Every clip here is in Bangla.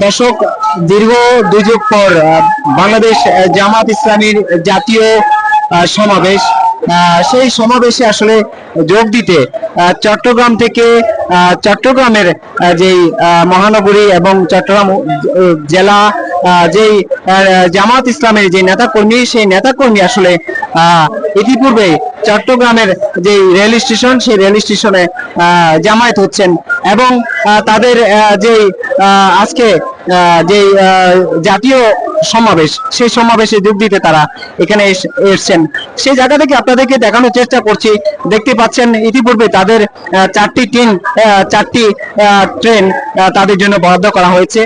দর্শক, দীর্ঘ 2 যুগ পর বাংলাদেশ জামাত ইসলামীর জাতীয় সমাবেশ, সেই সমাবেশে আসলে যোগ দিতে চট্টগ্রাম থেকে চট্টগ্রামের যেই মহানগরী এবং চট্টগ্রাম জেলা যেই জামাত ইসলামের যে নেতাকর্মী, সেই নেতাকর্মী আসলে ইতিপূর্বে চট্টগ্রামের যে রেল স্টেশন, সেই রেল স্টেশনে জামায়াত হচ্ছেন এবং তাদের যেই আজকে যে জাতীয় সমাবেশ, সেই সমাবেশে যোগ দিতে তারা এখানে এসেছেন। সেই জায়গা থেকে আপনাদেরকে দেখানোর চেষ্টা করছি। দেখতে পাচ্ছেন ইতিপূর্বে তাদের 4টি ট্রেন তাদের জন্য বরাদ্দ করা হয়েছে।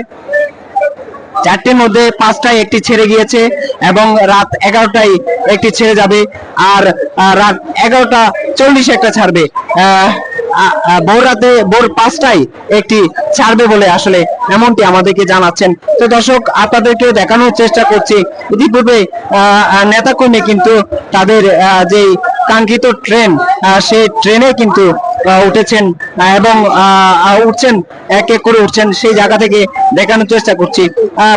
4টির মধ্যে 5টায় একটি ছেড়ে গিয়েছে এবং রাত 11টায় একটি ছেড়ে যাবে, আর রাত 11:40 একটা ছাড়বে। ভোর 5টায় একটি ছাড়বে বলে আসলে এমনটি আমাদেরকে জানাচ্ছেন। তো দর্শক, আপনাদেরকে দেখানোর চেষ্টা করছি ইতিপূর্বে নেতাকর্মী কিন্তু তাদের যে কাঙ্ক্ষিত ট্রেন, সেই ট্রেনে কিন্তু উঠেছেন এবং উঠছেন, এক এক করে উঠছেন। সেই জায়গা থেকে দেখানোর চেষ্টা করছি।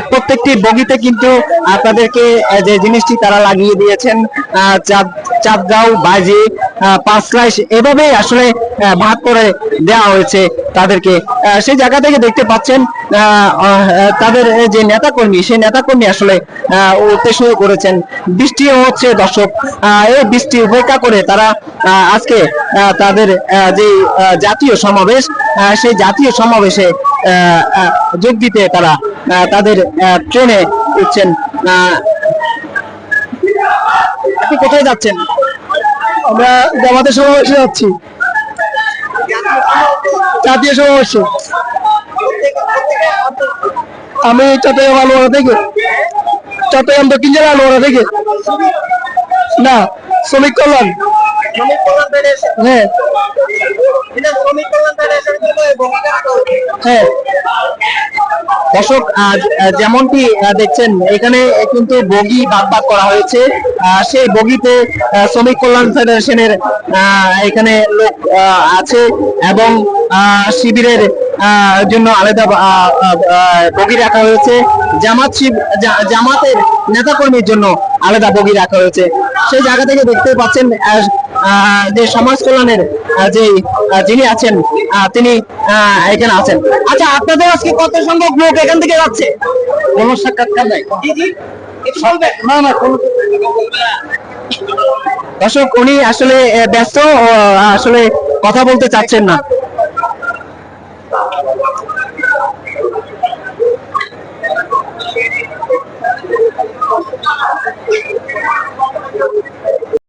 প্রত্যেকটি বগিতে কিন্তু আপনাদেরকে যে জিনিসটি তারা লাগিয়ে দিয়েছেন, চাঁদগাঁও, বাজি, পাঁচলাইশ, এভাবে আসলে ভাগ করে দেওয়া হয়েছে তাদেরকে। সেই জায়গা থেকে দেখতে পাচ্ছেন তাদের যে নেতাকর্মী, সেই নেতাকর্মী আসলে উঠতে শুরু করেছেন। বৃষ্টিও হচ্ছে দর্শক, এই বৃষ্টি উপেক্ষা করে তারা আজকে তাদের যে জাতীয় সমাবেশ, সেই জাতীয় সমাবেশে যোগ দিতে তারা তাদের ট্রেনে উঠছেন। আপনি কোথায় যাচ্ছেন? আমরা জামাতের সমাবেশে যাচ্ছি, জাতীয় সমাবেশে। আমি চট্টগ্রাম আলোয়ারা থেকে, চট্টগ্রাম দক্ষিণ জেলা আলোয়ারা থেকে। না, শ্রমিক কল্যাণ। হ্যাঁ হ্যাঁ। দর্শক, যেমনটি দেখছেন এখানে কিন্তু বগি ভাগ করা হয়েছে। সেই বগিতে শ্রমিক কল্যাণ ফেডারেশনের এখানে লোক আছে এবং শিবিরের জন্য আলাদা বগি রাখা হয়েছে। জামাতের নেতাকর্মীর জন্য আলাদা বগি রাখা হয়েছে। সেই জায়গা থেকে দেখতে পাচ্ছেন যে সমাজ কল্যাণের যে যিনি আছেন তিনি এখানে আছেন। আচ্ছা, আপনাদের আজকে কত সংখ্যক লোক এখান থেকে যাচ্ছে? কোনো সাক্ষাৎকার নাই। দর্শক, উনি আসলে ব্যস্ত, আসলে কথা বলতে চাচ্ছেন না।